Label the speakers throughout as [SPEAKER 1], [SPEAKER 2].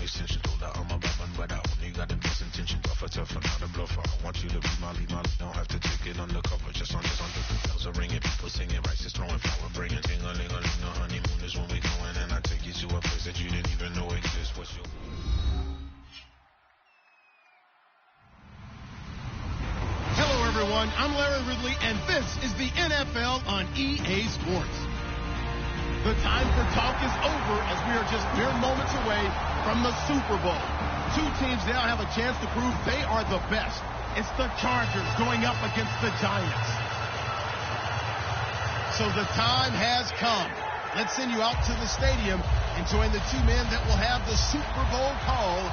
[SPEAKER 1] extension. Told her I'm a bad one, but I only got the best intention. Tougher, tougher, not a bluffer. I want you to be my lead, don't have to take it undercover. Just on this, under the bells are ringing, people singing, rice is throwing, flower bringing. Ting-a-ling-a-ling, the honeymoon is when we going, and I take you to a place that you didn't even know exists. What's your...
[SPEAKER 2] Hello, everyone. I'm Larry Ridley, and this is the NFL on EA Sports. The time for talk is over as we are just mere moments away from the Super Bowl. Two teams now have a chance to prove they are the best. It's the Chargers going up against the Giants. So the time has come. Let's send you out to the stadium and join the two men that will have the Super Bowl call.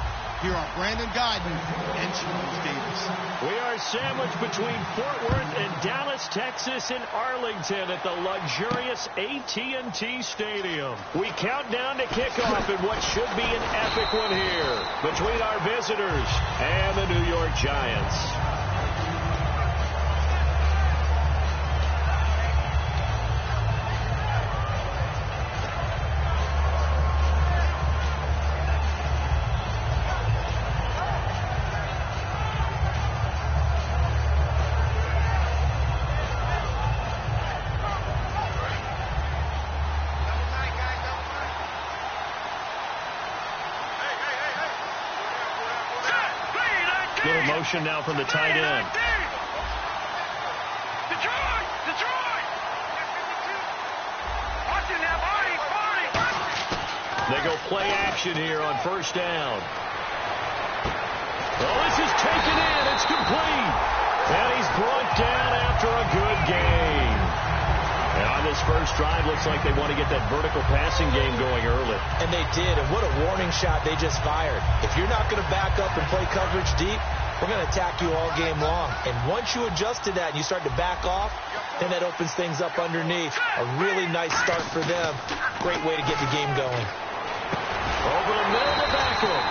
[SPEAKER 2] Here are Brandon Guyton and Charles Davis.
[SPEAKER 3] We are sandwiched between Fort Worth and Dallas, Texas, and Arlington at the luxurious AT&T Stadium. We count down to kickoff in what should be an epic one here between our visitors and the New York Giants. Little motion now from the tight end. They go play action here on first down. Oh, this is taken in. It's complete. And he's brought down after a good game. And on this first drive, looks like they want to get that vertical passing game going early.
[SPEAKER 4] And they did, and what a warning shot they just fired. If you're not going to back up and play coverage deep, we're going to attack you all game long. And once you adjust to that and you start to back off, then that opens things up underneath. A really nice start for them. Great way to get the game going.
[SPEAKER 3] Over the middle to Beckham.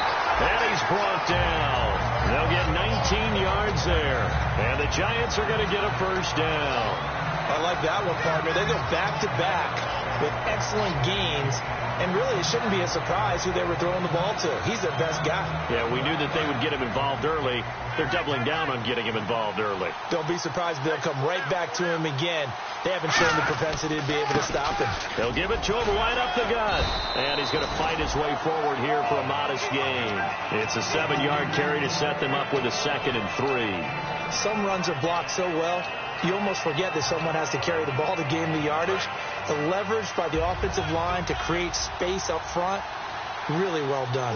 [SPEAKER 3] And he's brought down. They'll get 19 yards there. And the Giants are going to get a first down.
[SPEAKER 4] I like that one, partner. They go back-to-back with excellent gains. And really, it shouldn't be a surprise who they were throwing the ball to. He's their best guy.
[SPEAKER 3] Yeah, we knew that they would get him involved early. They're doubling down on getting him involved early.
[SPEAKER 4] Don't be surprised if they'll come right back to him again. They haven't shown the propensity to be able to stop him.
[SPEAKER 3] They'll give it to him right up the gut. And he's going to fight his way forward here for a modest gain. It's a 7-yard carry to set them up with a 2nd and 3.
[SPEAKER 4] Some runs are blocked so well, you almost forget that someone has to carry the ball to gain the yardage. The leverage by the offensive line to create space up front, really well done.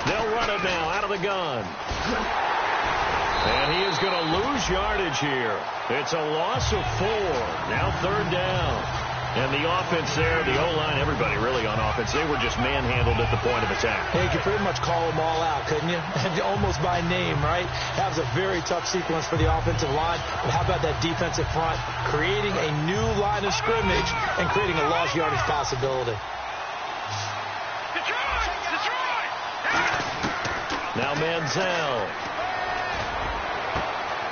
[SPEAKER 3] They'll run it now out of the gun. And he is going to lose yardage here. It's a loss of 4. Now 3rd down. And the offense there, the O-line, everybody really on offense, they were just manhandled at the point of attack.
[SPEAKER 4] Hey, you could pretty much call them all out, couldn't you? Almost by name, right? That was a very tough sequence for the offensive line. But how about that defensive front? Creating a new line of scrimmage and creating a lost yardage possibility.
[SPEAKER 3] Now Manziel.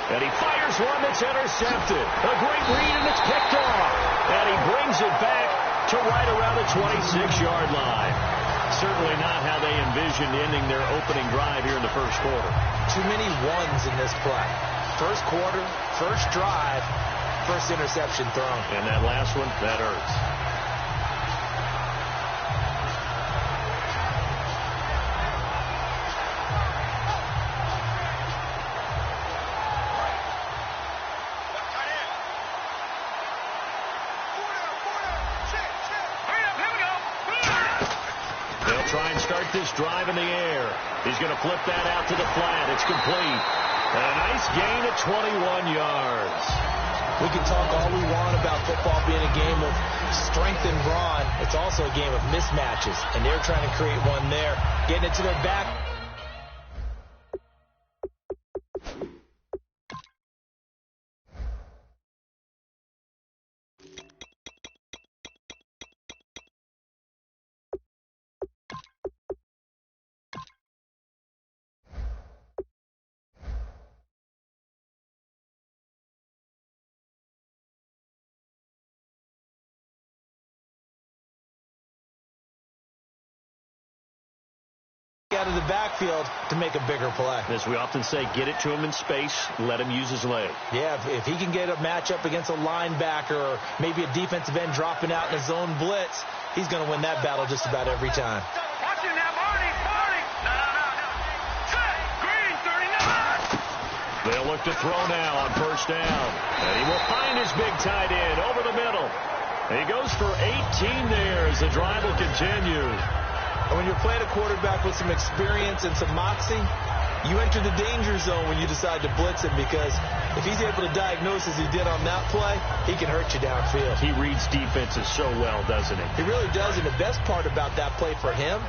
[SPEAKER 3] And he fires one that's intercepted. A great read, and it's picked off. And he brings it back to right around the 26-yard line. Certainly not how they envisioned ending their opening drive here in the first quarter.
[SPEAKER 4] Too many ones in this play. First quarter, first drive, first interception thrown.
[SPEAKER 3] And that last one, that hurts. Try and start this drive in the air. He's going to flip that out to the flat. It's complete. And a nice gain of 21 yards.
[SPEAKER 4] We can talk all we want about football being a game of strength and brawn. It's also a game of mismatches, and they're trying to create one there. Getting it to their back. out of the backfield to make a bigger play.
[SPEAKER 3] As we often say, get it to him in space, let him use his leg.
[SPEAKER 4] Yeah, if he can get a matchup against a linebacker or maybe a defensive end dropping out in a zone blitz, he's going to win that battle just about every time.
[SPEAKER 3] They'll look to throw now on first down. And he will find his big tight end over the middle. He goes for 18 there as the drive will continue.
[SPEAKER 4] And when you're playing a quarterback with some experience and some moxie, you enter the danger zone when you decide to blitz him, because if he's able to diagnose as he did on that play, he can hurt you downfield.
[SPEAKER 3] He reads defenses so well, doesn't he?
[SPEAKER 4] He really does, and the best part about that play for him,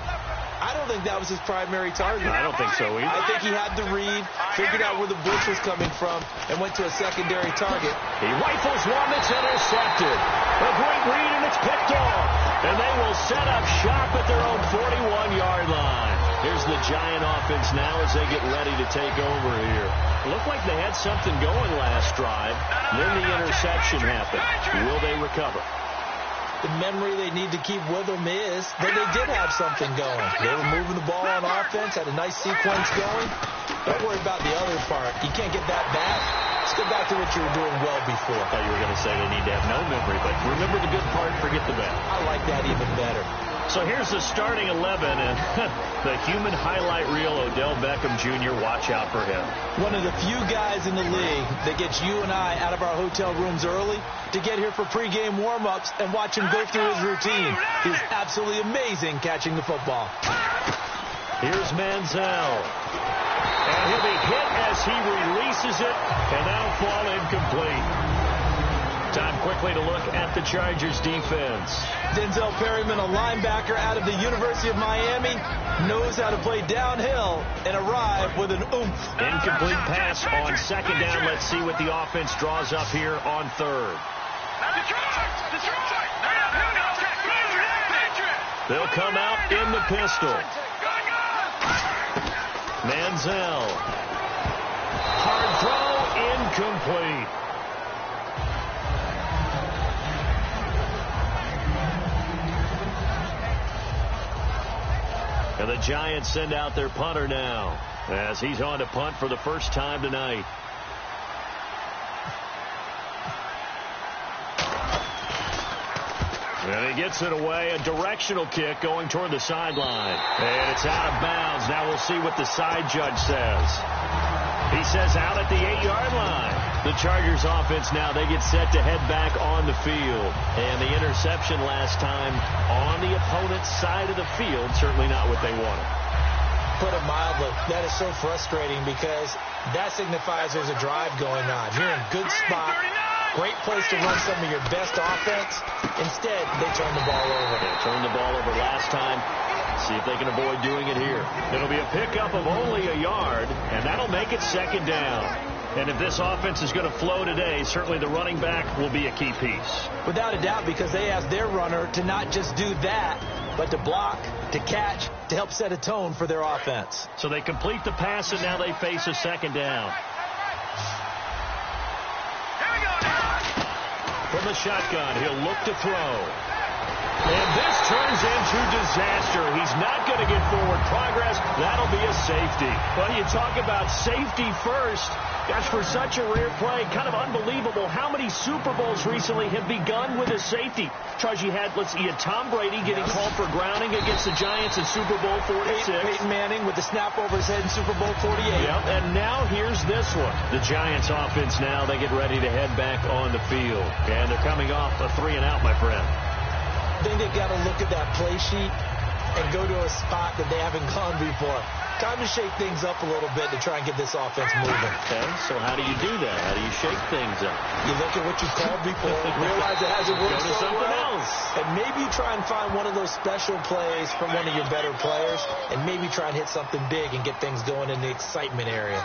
[SPEAKER 4] I don't think that was his primary target.
[SPEAKER 3] I don't think so either.
[SPEAKER 4] I think he had the read, figured out where the blitz was coming from, and went to a secondary target.
[SPEAKER 3] He rifles one that's intercepted. A great read, and it's picked off. And they will set up shop at their own 41-yard line. Here's the Giant offense now as they get ready to take over here. Looked like they had something going last drive. Then the interception happened. Will they recover?
[SPEAKER 4] The memory they need to keep with them is that they did have something going. They were moving the ball on offense, had a nice sequence going. Don't worry about the other part. You can't get that back. Let's go back to what you were doing well before.
[SPEAKER 3] I thought you were going to say they need to have no memory, but remember the good part, forget the bad.
[SPEAKER 4] I like that even better.
[SPEAKER 3] So here's the starting 11, and the human highlight reel, Odell Beckham Jr., watch out for him.
[SPEAKER 4] One of the few guys in the league that gets you and I out of our hotel rooms early to get here for pregame warm-ups and watch him go through his routine. He's absolutely amazing catching the football.
[SPEAKER 3] Here's Manziel. And he'll be hit as he releases it, and that'll fall incomplete. Time quickly to look at the Chargers defense.
[SPEAKER 4] Denzel Perryman, a linebacker out of the University of Miami, knows how to play downhill and arrive with an oomph.
[SPEAKER 3] Incomplete pass on second down. Let's see what the offense draws up here on third. They'll come out in the pistol. Manziel. Hard throw, incomplete. And the Giants send out their punter now as he's on to punt for the first time tonight. And he gets it away, a directional kick going toward the sideline. And it's out of bounds. Now we'll see what the side judge says. He says out at the 8-yard line. The Chargers offense now, they get set to head back on the field. And the interception last time on the opponent's side of the field, certainly not what they wanted.
[SPEAKER 4] Put it mildly, that is so frustrating because that signifies there's a drive going on. You're in a good spot, great place to run some of your best offense. Instead, they turn the ball over.
[SPEAKER 3] They turned the ball over last time. See if they can avoid doing it here. It'll be a pickup of only a yard, and that'll make it second down. And if this offense is going to flow today, certainly the running back will be a key piece.
[SPEAKER 4] Without a doubt, because they asked their runner to not just do that, but to block, to catch, to help set a tone for their offense.
[SPEAKER 3] So they complete the pass, and now they face a second down. From the shotgun, he'll look to throw. And this turns into disaster. He's not going to get forward progress. That'll be a safety. Well, you talk about safety first. Gosh, for such a rare play, kind of unbelievable how many Super Bowls recently have begun with a safety. Charles, you had Tom Brady getting called for grounding against the Giants in Super Bowl 46.
[SPEAKER 4] Peyton Manning with the snap over his head in Super Bowl 48.
[SPEAKER 3] Yep, and now here's this one. The Giants offense now, they get ready to head back on the field. And they're coming off a 3-and-out, my friend.
[SPEAKER 4] I think they've got to look at that play sheet and go to a spot that they haven't gone before. Time to shake things up a little bit to try and get this offense moving.
[SPEAKER 3] Okay, so how do you do that? How do you shake things up?
[SPEAKER 4] You look at what you called before, realize it hasn't worked
[SPEAKER 3] Go to something else.
[SPEAKER 4] And maybe you try and find one of those special plays from one of your better players, and maybe try and hit something big and get things going in the excitement area.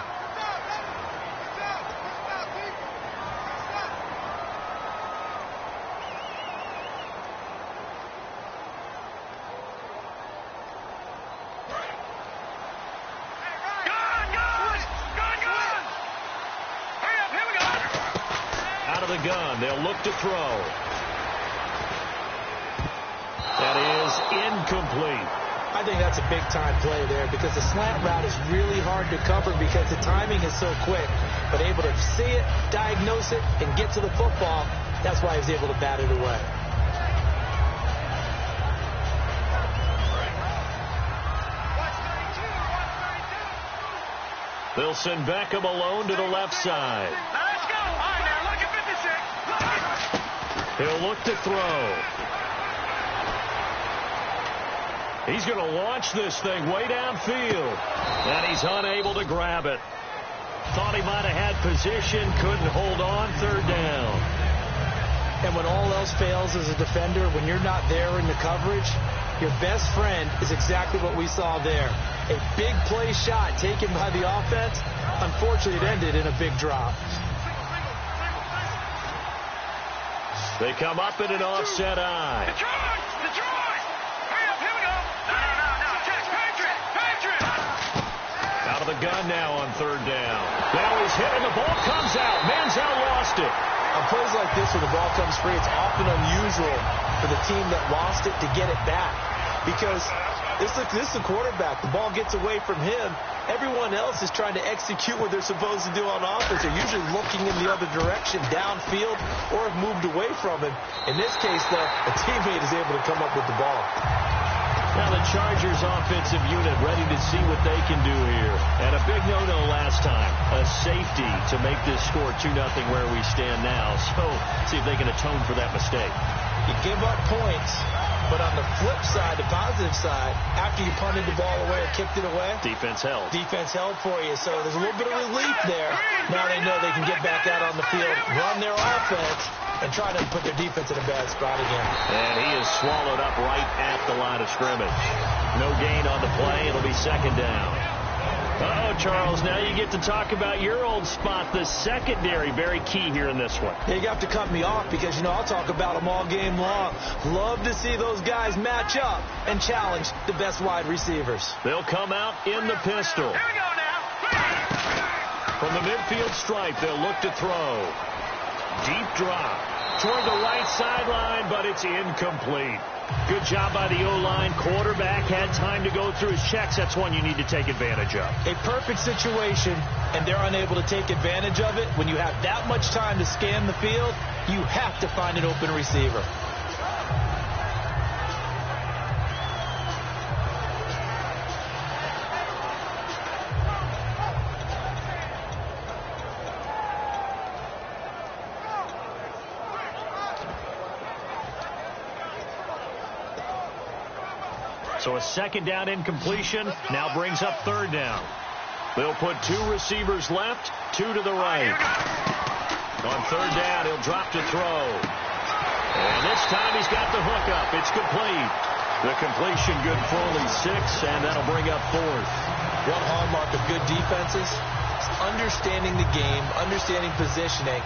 [SPEAKER 3] They'll look to throw. That is incomplete.
[SPEAKER 4] I think that's a big-time play there because the slant route is really hard to cover because the timing is so quick. But able to see it, diagnose it, and get to the football, that's why he was able to bat it away.
[SPEAKER 3] They'll send Beckham alone to the left side.
[SPEAKER 5] Let's go. All right, now look at 56.
[SPEAKER 3] He'll look to throw. He's going to launch this thing way downfield. And he's unable to grab it. Thought he might have had position, couldn't hold on, third down.
[SPEAKER 4] And when all else fails as a defender, when you're not there in the coverage, your best friend is exactly what we saw there. A big play shot taken by the offense. Unfortunately, it ended in a big drop.
[SPEAKER 3] They come up in an offset eye.
[SPEAKER 5] Detroit! Hurry up, here we go. No. Check, Patriot!
[SPEAKER 3] Out of the gun now on third down. Now he's hit and the ball comes out. Manziel lost it.
[SPEAKER 4] On plays like this where the ball comes free, it's often unusual for the team that lost it to get it back. Because this is the quarterback. The ball gets away from him. Everyone else is trying to execute what they're supposed to do on offense. They're usually looking in the other direction, downfield, or have moved away from him. In this case, though, a teammate is able to come up with the ball.
[SPEAKER 3] Now the Chargers offensive unit ready to see what they can do here. And a big no-no last time. A safety to make this score 2-0 where we stand now. So see if they can atone for that mistake.
[SPEAKER 4] You give up points, but on the flip side, the positive side, after you punted the ball away or kicked it away,
[SPEAKER 3] defense held.
[SPEAKER 4] Defense held for you. So there's a little bit of relief there. Now they know they can get back out on the field, run their offense, and try to put their defense in a bad spot again.
[SPEAKER 3] And he is swallowed up right at the line of scrimmage. No gain on the play. It'll be second down. Uh-oh, Charles, now you get to talk about your old spot, the secondary. Very key here in this one.
[SPEAKER 4] Yeah, you have to cut me off because, I'll talk about them all game long. Love to see those guys match up and challenge the best wide receivers.
[SPEAKER 3] They'll come out in the pistol.
[SPEAKER 5] Here we go now.
[SPEAKER 3] From the midfield stripe, they'll look to throw. Deep drop toward the right sideline, but it's incomplete. Good job by the O-line. Quarterback had time to go through his checks. That's one you need to take advantage of.
[SPEAKER 4] A perfect situation, and they're unable to take advantage of it. When you have that much time to scan the field, you have to find an open receiver.
[SPEAKER 3] So a second down incompletion now brings up third down. They'll put two receivers left, two to the right. On third down, he'll drop to throw. And this time he's got the hook up. It's complete. The completion good for only 6, and that'll bring up fourth.
[SPEAKER 4] One hallmark of good defenses is understanding the game, understanding positioning,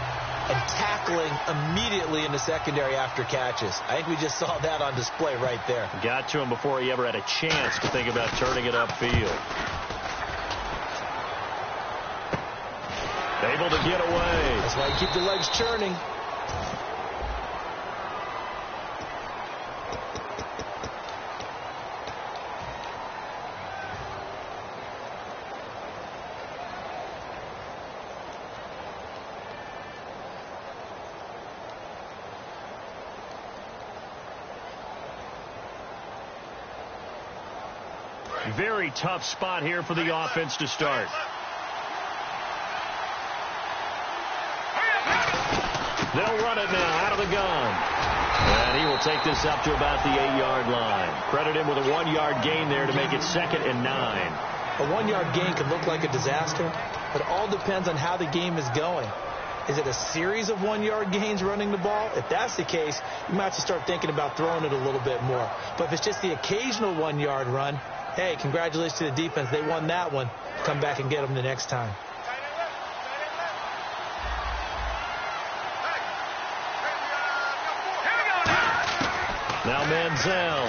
[SPEAKER 4] and tackling immediately in the secondary after catches. I think we just saw that on display right there.
[SPEAKER 3] Got to him before he ever had a chance to think about turning it upfield. Able to get away.
[SPEAKER 4] That's why you keep the legs churning.
[SPEAKER 3] Very tough spot here for the offense to start. They'll run it now out of the gun. And he will take this up to about the 8-yard line. Credit him with a 1-yard gain there to make it 2nd and 9.
[SPEAKER 4] A 1-yard gain can look like a disaster, but it all depends on how the game is going. Is it a series of 1-yard gains running the ball? If that's the case, you might have to start thinking about throwing it a little bit more. But if it's just the occasional 1-yard run, hey, congratulations to the defense. They won that one. Come back and get them the next time.
[SPEAKER 3] Now Manziel.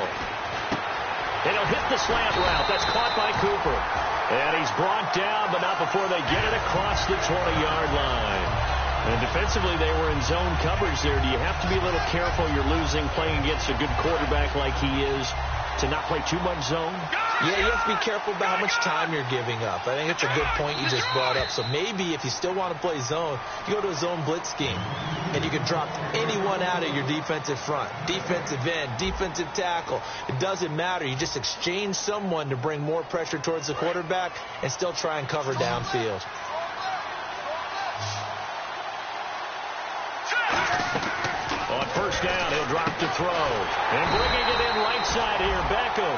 [SPEAKER 3] And he'll hit the slant route. That's caught by Cooper. And he's brought down, but not before they get it across the 20-yard line. And defensively, they were in zone coverage there. Do you have to be a little careful? You're losing playing against a good quarterback like he is. to not play too much zone?
[SPEAKER 4] Yeah, you have to be careful about how much time you're giving up. I think it's a good point you just brought up. So maybe if you still want to play zone, you go to a zone blitz scheme, and you can drop anyone out of your defensive front, defensive end, defensive tackle. It doesn't matter. You just exchange someone to bring more pressure towards the quarterback and still try and cover downfield.
[SPEAKER 3] On first down, he'll drop to throw. And bringing it in right side here, Beckham.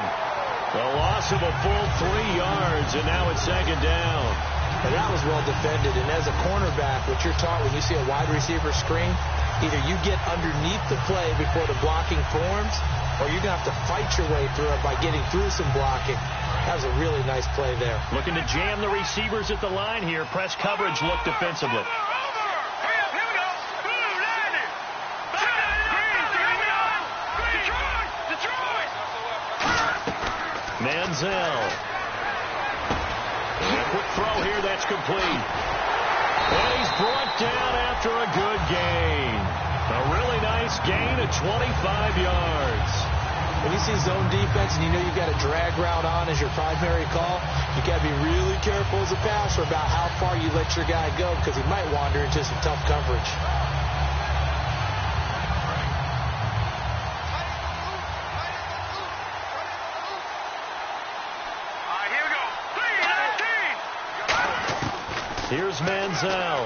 [SPEAKER 3] A loss of a full 3 yards, and now it's second down.
[SPEAKER 4] And that was well defended. And as a cornerback, what you're taught when you see a wide receiver screen, either you get underneath the play before the blocking forms, or you're going to have to fight your way through it by getting through some blocking. That was a really nice play there.
[SPEAKER 3] Looking to jam the receivers at the line here. Press coverage look defensively. Manziel. And a quick throw here, that's complete. And he's brought down after a good gain. A really nice gain of 25 yards.
[SPEAKER 4] When you see zone defense and you know you've got a drag route on as your primary call, you got to be really careful as a passer about how far you let your guy go because he might wander into some tough coverage.
[SPEAKER 3] Here's Manziel.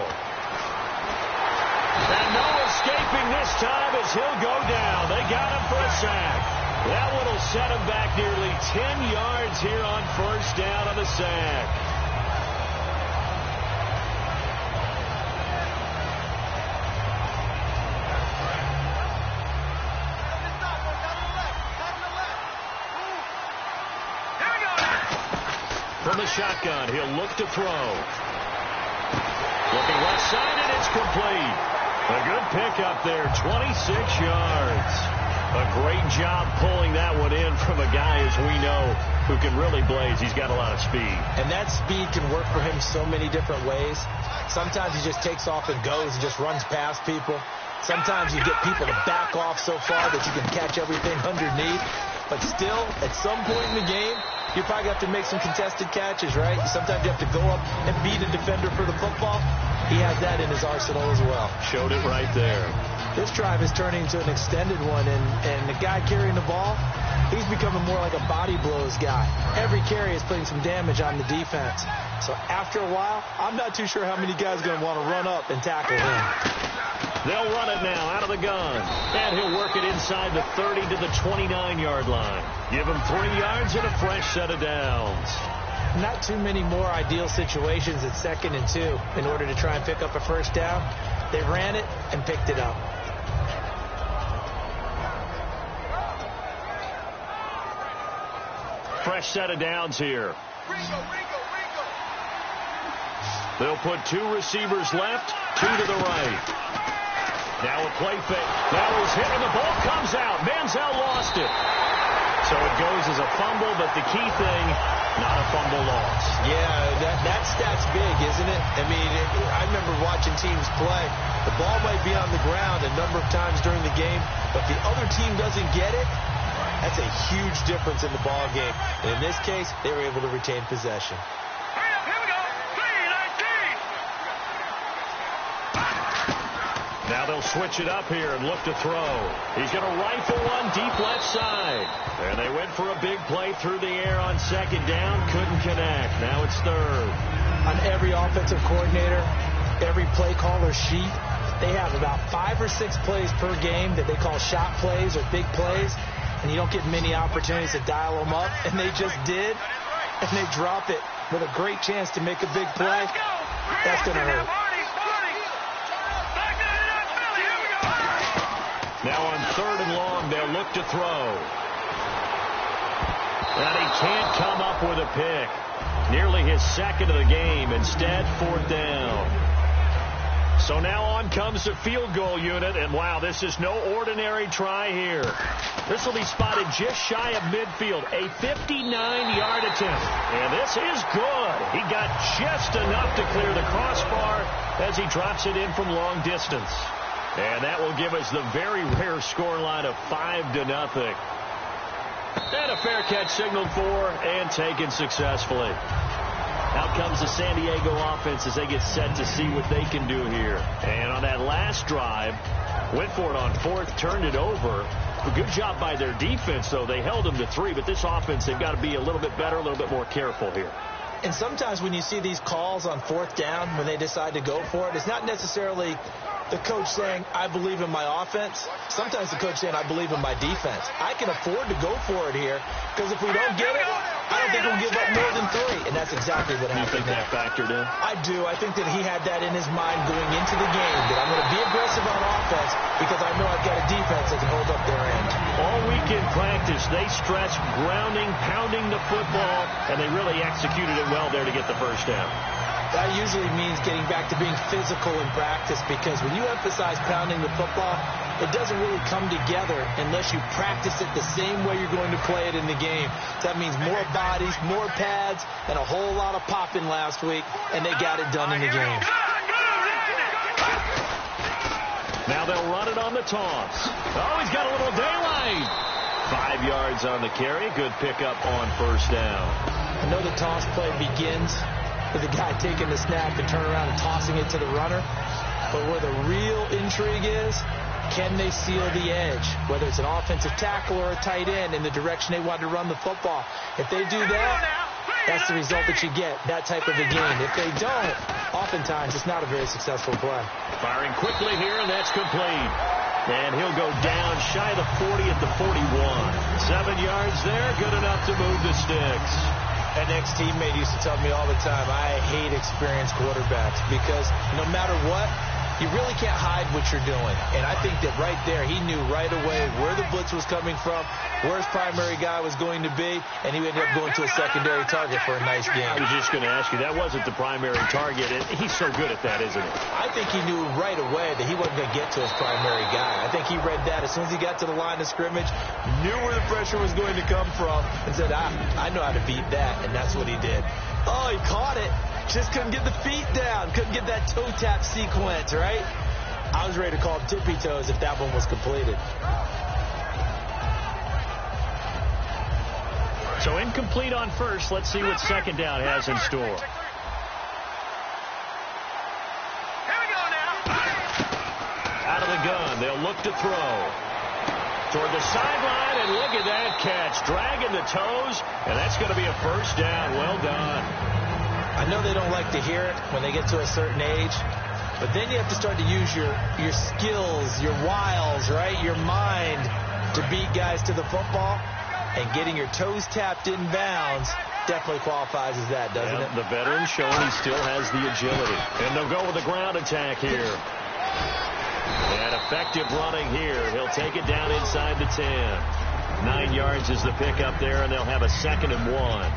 [SPEAKER 3] And no escaping this time as he'll go down. They got him for a sack. That one will set him back nearly 10 yards here on first down on the sack. From the shotgun, he'll look to throw. Looking left side, and it's complete. A good pickup there, 26 yards. A great job pulling that one in from a guy, as we know, who can really blaze. He's got a lot of speed.
[SPEAKER 4] And that speed can work for him so many different ways. Sometimes he just takes off and goes and just runs past people. Sometimes you get people to back off so far that you can catch everything underneath. But still, at some point in the game, you probably have to make some contested catches, right? Sometimes you have to go up and beat a defender for the football. He has that in his arsenal as well.
[SPEAKER 3] Showed it right there.
[SPEAKER 4] This drive is turning into an extended one, and the guy carrying the ball, he's becoming more like a body blows guy. Every carry is putting some damage on the defense. So after a while, I'm not too sure how many guys are going to want to run up and tackle him.
[SPEAKER 3] They'll run it now out of the gun. And he'll work it inside the 30 to the 29-yard line. Give him 3 yards and a fresh set of downs.
[SPEAKER 4] Not too many more ideal situations at 2nd and 2 in order to try and pick up a first down. They ran it and picked it up.
[SPEAKER 3] Fresh set of downs here. They'll put 2 receivers left, 2 to the right. Now a play fake. Now he's hit, and the ball comes out. Manziel lost it. So it goes as a fumble, but the key thing, not a fumble loss.
[SPEAKER 4] Yeah, that stat's big, isn't it? I mean, I remember watching teams play. The ball might be on the ground a number of times during the game, but the other team doesn't get it. That's a huge difference in the ball game. And in this case, they were able to retain possession.
[SPEAKER 3] Now they'll switch it up here and look to throw. He's going to rifle one deep left side. And they went for a big play through the air on second down. Couldn't connect. Now it's third.
[SPEAKER 4] On every offensive coordinator, every play caller sheet, they have about 5 or 6 plays per game that they call shot plays or big plays. And you don't get many opportunities to dial them up. And they just did. And they drop it with a great chance to make a big play. That's going to hurt.
[SPEAKER 3] Now on 3rd and long, they'll look to throw. And he can't come up with a pick. Nearly his 2nd of the game. Instead, 4th down. So now on comes the field goal unit. And wow, this is no ordinary try here. This will be spotted just shy of midfield. A 59-yard attempt. And this is good. He got just enough to clear the crossbar as he drops it in from long distance. And that will give us the very rare scoreline of 5-0. And a fair catch signaled for and taken successfully. Out comes the San Diego offense as they get set to see what they can do here. And on that last drive, went for it on fourth, turned it over. A good job by their defense, though. They held them to 3, but this offense, they've got to be a little bit better, a little bit more careful here.
[SPEAKER 4] And sometimes when you see these calls on fourth down, when they decide to go for it, it's not necessarily the coach saying, I believe in my offense. Sometimes the coach saying, I believe in my defense. I can afford to go for it here because if we don't get it, I don't think we'll give up more than 3. And that's exactly what happened.
[SPEAKER 3] You think that factored in?
[SPEAKER 4] I do. I think that he had that in his mind going into the game, that I'm going to be aggressive on offense because I know I've got a defense that can hold up their end.
[SPEAKER 3] All week in practice, they stressed grounding, pounding the football, and they really executed it well there to get the first down.
[SPEAKER 4] That usually means getting back to being physical in practice because when you emphasize pounding the football, it doesn't really come together unless you practice it the same way you're going to play it in the game. So that means more bodies, more pads, and a whole lot of popping last week, and they got it done in the game.
[SPEAKER 3] Now they'll run it on the toss. Oh, he's got a little daylight. 5 yards on the carry. Good pickup on first down.
[SPEAKER 4] I know the toss play begins with the guy taking the snap and turning around and tossing it to the runner. But where the real intrigue is, can they seal the edge? Whether it's an offensive tackle or a tight end in the direction they want to run the football. If they do that, that's the result that you get, that type of a game. If they don't, oftentimes it's not a very successful play.
[SPEAKER 3] Firing quickly here, and that's complete. And he'll go down shy of the 40 at the 41. 7 yards there, good enough to move the sticks.
[SPEAKER 4] An ex-teammate used to tell me all the time, I hate experienced quarterbacks because no matter what, you really can't hide what you're doing. And I think that right there, he knew right away where the blitz was coming from, where his primary guy was going to be, and he ended up going to a secondary target for a nice game.
[SPEAKER 3] I was just going to ask you, that wasn't the primary target, and he's so good at that, isn't he?
[SPEAKER 4] I think he knew right away that he wasn't going to get to his primary guy. I think he read that as soon as he got to the line of scrimmage, knew where the pressure was going to come from, and said, I know how to beat that, and that's what he did. Oh, he caught it. Just couldn't get the feet down. Couldn't get that toe tap sequence, right? I was ready to call tippy toes if that one was completed.
[SPEAKER 3] So incomplete on first. Let's see what second down has in store.
[SPEAKER 5] Here we go now.
[SPEAKER 3] Out of the gun. They'll look to throw. Toward the sideline, and look at that catch. Dragging the toes, and that's going to be a first down. Well done.
[SPEAKER 4] I know they don't like to hear it when they get to a certain age, but then you have to start to use your skills, your wiles, right, your mind to beat guys to the football, and getting your toes tapped in bounds definitely qualifies as that, doesn't it?
[SPEAKER 3] The veteran showing he still has the agility. And they'll go with the ground attack here. And effective running here. He'll take it down inside the 10. 9 yards is the pickup there, and they'll have a 2nd and 1.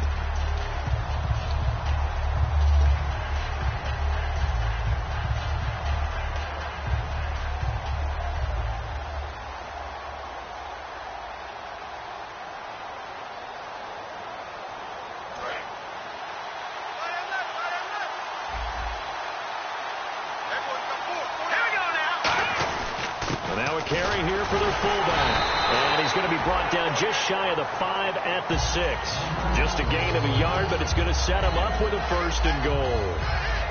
[SPEAKER 3] Carry here for their fullback. And he's going to be brought down just shy of the 5 at the 6. Just a gain of a yard, but it's going to set him up with a 1st and goal.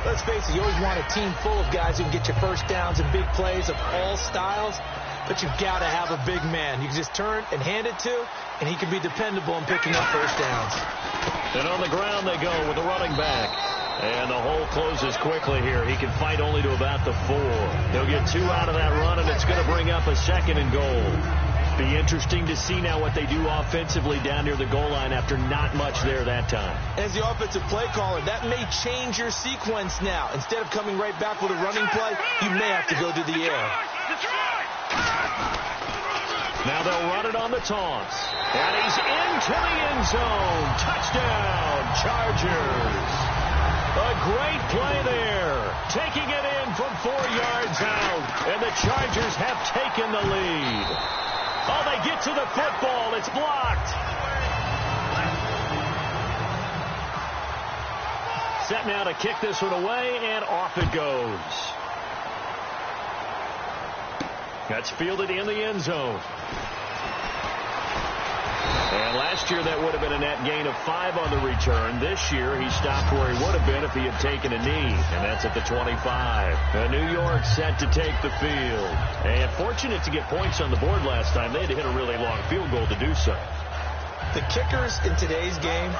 [SPEAKER 4] Let's face it, you always want a team full of guys who can get you first downs and big plays of all styles, but you've got to have a big man. You can just turn and hand it to, and he can be dependable in picking up first downs.
[SPEAKER 3] And on the ground they go with the running back. And the hole closes quickly here. He can fight only to about the 4. He'll get 2 out of that run, and it's going to bring up a 2nd and goal. Be interesting to see now what they do offensively down near the goal line after not much there that time.
[SPEAKER 4] As the offensive play caller, that may change your sequence now. Instead of coming right back with a running play, you may have to go to the air.
[SPEAKER 3] Now they'll run it on the toss. And he's into the end zone. Touchdown, Chargers. A great play there. Taking it in from 4 yards out. And the Chargers have taken the lead. Oh, they get to the football. It's blocked. Set now to kick this one away, and off it goes. That's fielded in the end zone. And last year that would have been a net gain of 5 on the return. This year he stopped where he would have been if he had taken a knee, and that's at the 25. New York set to take the field. And fortunate to get points on the board last time. They had to hit a really long field goal to do so.
[SPEAKER 4] The kickers in today's game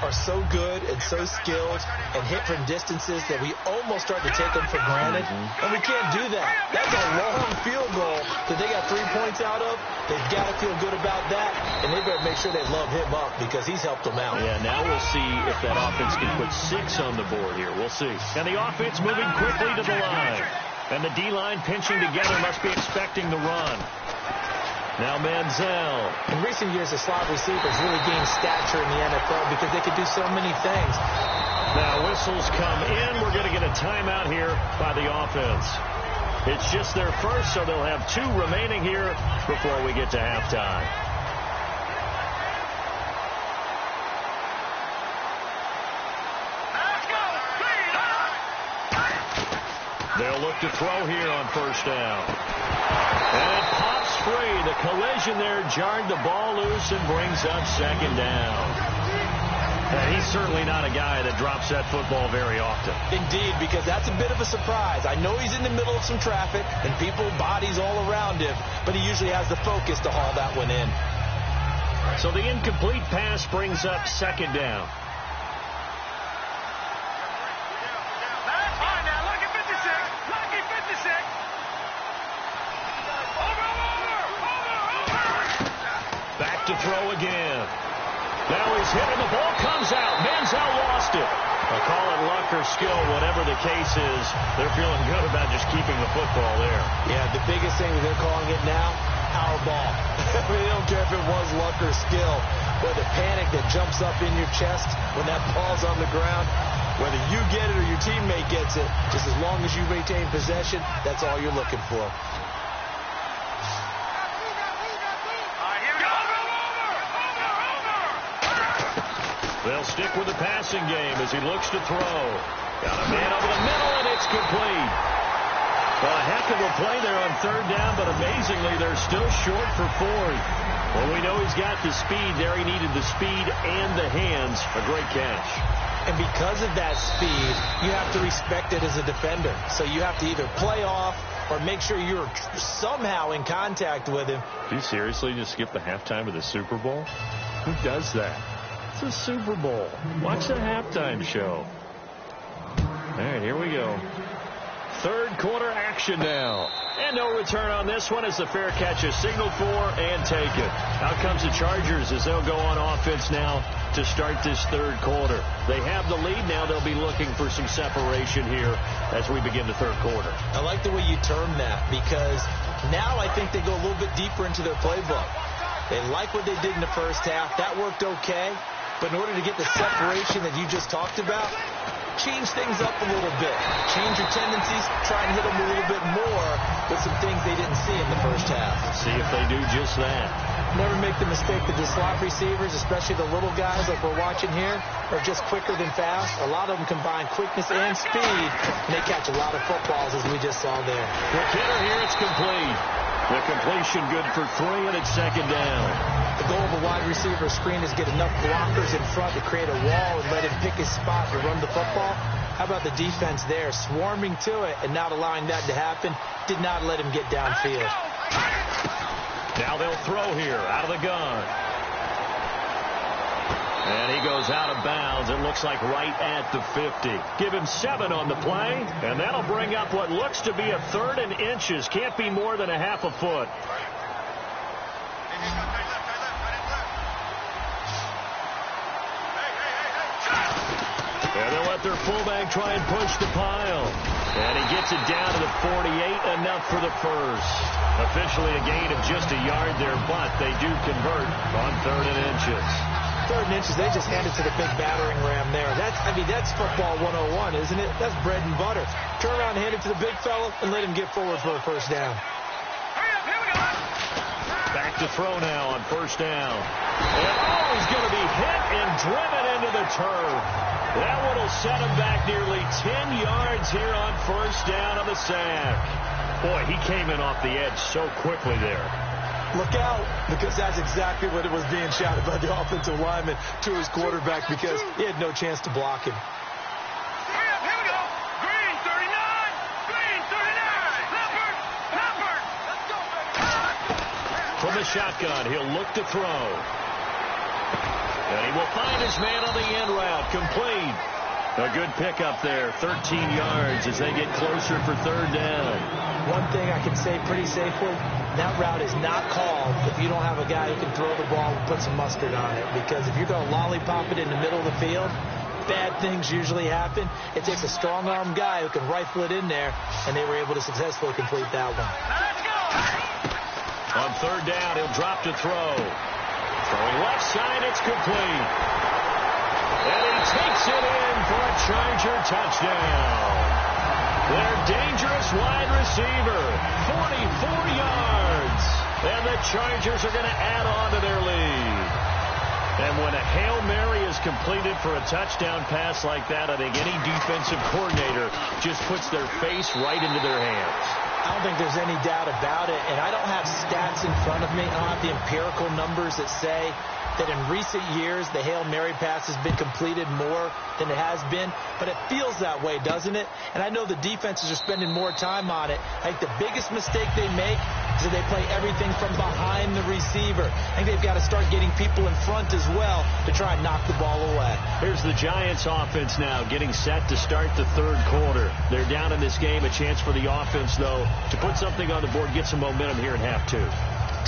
[SPEAKER 4] are so good and so skilled and hit from distances that we almost start to take them for granted. And we can't do that. That's a long field goal that they got 3 points out of. They've got to feel good about that, and they better make sure they love him up because he's helped them out.
[SPEAKER 3] Yeah, now we'll see if that offense can put 6 on the board here. We'll see. And the offense moving quickly to the line. And the D-line pinching together must be expecting the run. Now Manziel.
[SPEAKER 4] In recent years, the slot receivers really gained stature in the NFL because they could do so many things.
[SPEAKER 3] Now whistles come in. We're going to get a timeout here by the offense. It's just their first, so they'll have 2 remaining here before we get to halftime. They'll look to throw here on first down. And it pops free. The collision there jarred the ball loose and brings up second down. He's certainly not a guy that drops that football very often.
[SPEAKER 4] Indeed, because that's a bit of a surprise. I know he's in the middle of some traffic and people, bodies all around him, but he usually has the focus to haul that one in.
[SPEAKER 3] So the incomplete pass brings up second down. Back to throw again. Now he's hit and the ball comes out. Manziel lost it. I'll call it luck or skill, whatever the case is. They're feeling good about just keeping the football there.
[SPEAKER 4] Yeah, the biggest thing that they're calling it now, our ball. I mean, they don't care if it was luck or skill, but the panic that jumps up in your chest when that ball's on the ground, whether you get it or your teammate gets it, just as long as you retain possession, that's all you're looking for.
[SPEAKER 3] They'll stick with the passing game as he looks to throw. Got a man over the middle, and it's complete. Well, a heck of a play there on third down, but amazingly, they're still short for 4. Well, we know he's got the speed there. He needed the speed and the hands. A great catch.
[SPEAKER 4] And because of that speed, you have to respect it as a defender. So you have to either play off or make sure you're somehow in contact with him.
[SPEAKER 3] Do you seriously just skip the halftime of the Super Bowl? Who does that? It's a Super Bowl. Watch the halftime show. All right, here we go. Third quarter action now. And no return on this one as the fair catch is signaled for and taken. Out comes the Chargers as they'll go on offense now to start this third quarter. They have the lead now. They'll be looking for some separation here as we begin the third quarter.
[SPEAKER 4] I like the way you term that because now I think they go a little bit deeper into their playbook. They like what they did in the first half. That worked okay. But in order to get the separation that you just talked about, change things up a little bit. Change your tendencies. Try and hit them a little bit more with some things they didn't see in the first half.
[SPEAKER 3] See if they do just that.
[SPEAKER 4] Never make the mistake that the slot receivers, especially the little guys like we're watching here, are just quicker than fast. A lot of them combine quickness and speed, and they catch a lot of footballs as we just saw there.
[SPEAKER 3] Quick hitter here, it's complete. The completion good for 3, and it's second down.
[SPEAKER 4] The goal of a wide receiver screen is get enough blockers in front to create a wall and let him pick his spot to run the football. How about the defense there, swarming to it and not allowing that to happen? Did not let him get downfield.
[SPEAKER 3] Now they'll throw here out of the gun. And he goes out of bounds. It looks like right at the 50. Give him 7 on the play, and that'll bring up what looks to be a 3rd and inches. Can't be more than a half a foot. And they'll let their fullback try and push the pile. And he gets it down to the 48, enough for the first. Officially a gain of just a yard there, but they do convert on 3rd and inches.
[SPEAKER 4] 3rd and inches, they just hand it to the big battering ram there. That's football 101, isn't it? That's bread and butter. Turn around and hand it to the big fella and let him get forward for a first down.
[SPEAKER 3] Back to throw now on first down. And he's going to be hit and driven into the turf. That one will set him back nearly 10 yards here on first down of the sack. Boy, he came in off the edge so quickly there.
[SPEAKER 4] Look out, because that's exactly what it was being shouted by the offensive lineman to his quarterback because he had no chance to block him.
[SPEAKER 5] Here we go. Green 39. Green 39. Leopard. Let's go, baby.
[SPEAKER 3] From the shotgun, he'll look to throw. And he will find his man on the end route. Complete. A good pickup there. 13 yards as they get closer for third down.
[SPEAKER 4] One thing I can say pretty safely, that route is not called if you don't have a guy who can throw the ball and put some mustard on it. Because if you're going to lollipop it in the middle of the field, bad things usually happen. It takes a strong-arm guy who can rifle it in there, and they were able to successfully complete that one.
[SPEAKER 5] Let's go.
[SPEAKER 3] On third down, he'll drop to throw. Throwing left side, it's complete. And he takes it in for a Charger touchdown. Their dangerous wide receiver, 44 yards. And the Chargers are going to add on to their lead. And when a Hail Mary is completed for a touchdown pass like that, I think any defensive coordinator just puts their face right into their hands.
[SPEAKER 4] I don't think there's any doubt about it, and I don't have stats in front of me. I don't have the empirical numbers that say that in recent years the Hail Mary pass has been completed more than it has been, but it feels that way, doesn't it? And I know the defenses are spending more time on it. I think the biggest mistake they make is that they play everything from behind the receiver. I think they've got to start getting people in front as well to try and knock the ball away.
[SPEAKER 3] Here's the Giants offense now getting set to start the third quarter. They're down in this game. A chance for the offense, though, to put something on the board, get some momentum here in half two.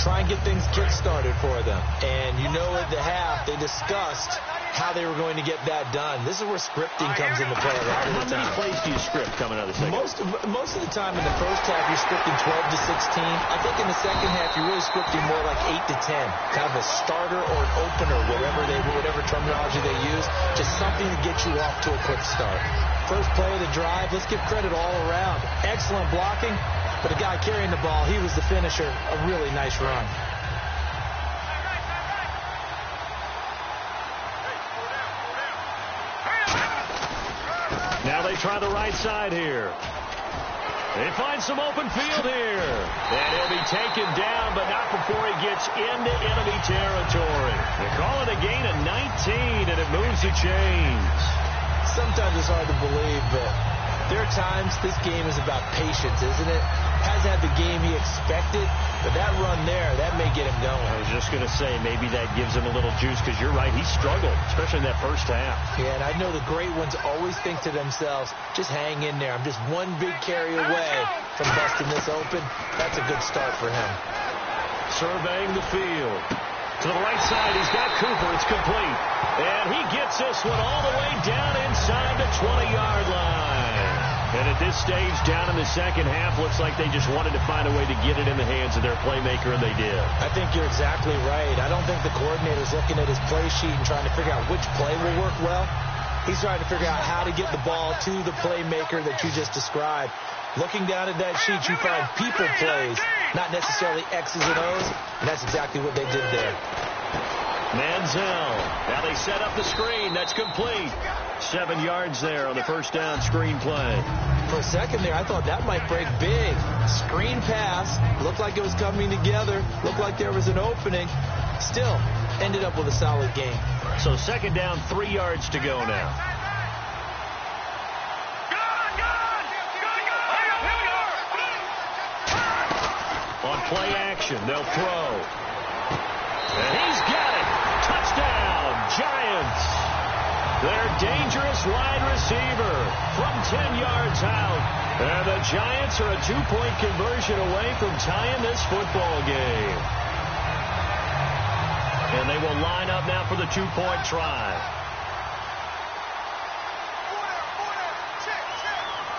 [SPEAKER 4] Try and get things kick-started for them. And you know at the half, they discussed how they were going to get that done. This is where scripting comes into play a lot of the time.
[SPEAKER 3] How many plays do you script coming out of the second?
[SPEAKER 4] Most of the time in the first half, you're scripting 12 to 16. I think in the second half, you're really scripting more like 8 to 10. Kind of a starter or an opener, whatever terminology they use. Just something to get you off to a quick start. First play of the drive, let's give credit all around. Excellent blocking, but the guy carrying the ball, he was the finisher. A really nice run.
[SPEAKER 3] Now they try the right side here. They find some open field here. And he'll be taken down, but not before he gets into enemy territory. They call it a gain of 19, and it moves the chains.
[SPEAKER 4] Sometimes it's hard to believe, but there are times this game is about patience, isn't it? Hasn't had the game he expected, but that run there, that may get him going.
[SPEAKER 3] I was just going to say, maybe that gives him a little juice, because you're right, he struggled, especially in that first half.
[SPEAKER 4] Yeah, and I know the great ones always think to themselves, just hang in there. I'm just one big carry away from busting this open. That's a good start for him.
[SPEAKER 3] Surveying the field. To the right side, he's got Cooper. It's complete. And he gets this one all the way down inside the 20-yard line. And at this stage, down in the second half, looks like they just wanted to find a way to get it in the hands of their playmaker, and they did.
[SPEAKER 4] I think you're exactly right. I don't think the coordinator's looking at his play sheet and trying to figure out which play will work well. He's trying to figure out how to get the ball to the playmaker that you just described. Looking down at that sheet, you find people plays, not necessarily X's and O's, and that's exactly what they did there.
[SPEAKER 3] Manziel. Now they set up the screen. That's complete. 7 yards there on the first down screen play.
[SPEAKER 4] For a second there, I thought that might break big. Screen pass. Looked like it was coming together. Looked like there was an opening. Still, ended up with a solid game.
[SPEAKER 3] So second down, 3 yards to go now. On play action, they'll throw. And he's got it. Touchdown, Giants. Their dangerous wide receiver from 10 yards out. And the Giants are a 2-point conversion away from tying this football game. And they will line up now for the 2-point try.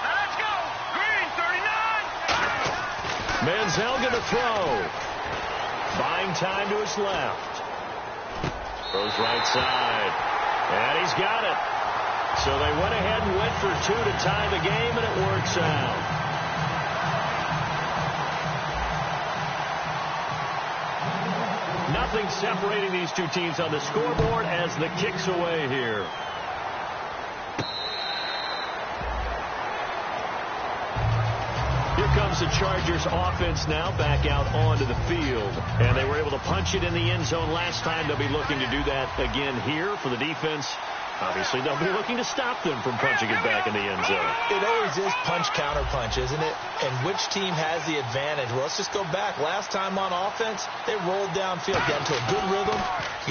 [SPEAKER 5] Let's go. Green 39.
[SPEAKER 3] Manziel going to throw. Buying time to his left. Throws right side. And he's got it. So they went ahead and went for 2 to tie the game, and it works out. Nothing separating these two teams on the scoreboard as the kick's away here. Here comes the Chargers offense now back out onto the field. And they to punch it in the end zone last time. They'll be looking to do that again here for the defense. Obviously, they'll be looking to stop them from punching it back in the end zone.
[SPEAKER 4] It always is punch-counter-punch, isn't it? And which team has the advantage? Well, let's just go back. Last time on offense, they rolled downfield, got into a good rhythm.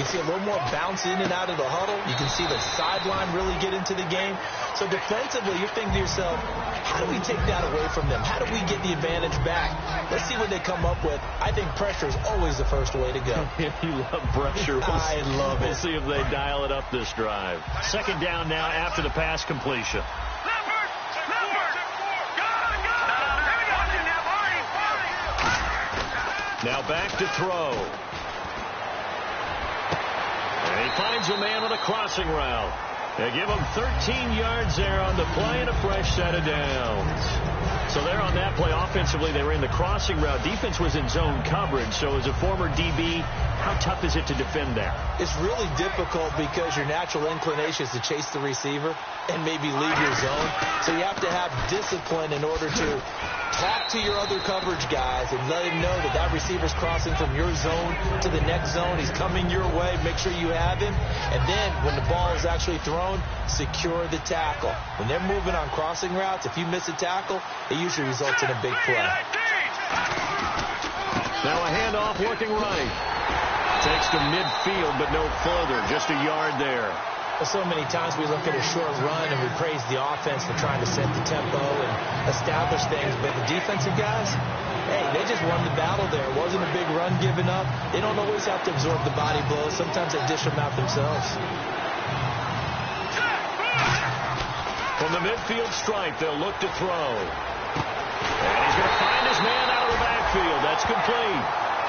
[SPEAKER 4] You can see a little more bounce in and out of the huddle. You can see the sideline really get into the game. So defensively, you're thinking to yourself, how do we take that away from them? How do we get the advantage back? Let's see what they come up with. I think pressure is always the first way to go.
[SPEAKER 3] You love pressure.
[SPEAKER 4] I love it.
[SPEAKER 3] We'll see if they dial it up this drive. Second down now after the pass completion. Now back to throw. And he finds a man on a crossing route. They give him 13 yards there on the play and a fresh set of downs. So there on that play, offensively, they ran the crossing route. Defense was in zone coverage. So as a former DB, how tough is it to defend that?
[SPEAKER 4] It's really difficult because your natural inclination is to chase the receiver and maybe leave your zone. So you have to have discipline in order to talk to your other coverage guys and let him know that that receiver's crossing from your zone to the next zone. He's coming your way. Make sure you have him. And then when the ball is actually thrown, secure the tackle. When they're moving on crossing routes, if you miss a tackle, it usually results in a big play.
[SPEAKER 3] Now a handoff working right. Takes to midfield, but no further. Just a yard there.
[SPEAKER 4] Well, so many times we look at a short run and we praise the offense for trying to set the tempo and establish things. But the defensive guys, hey, they just won the battle there. It wasn't a big run given up. They don't always have to absorb the body blows. Sometimes they dish them out themselves.
[SPEAKER 3] From the midfield stripe, they'll look to throw. And he's going to find his man out of the backfield. That's complete.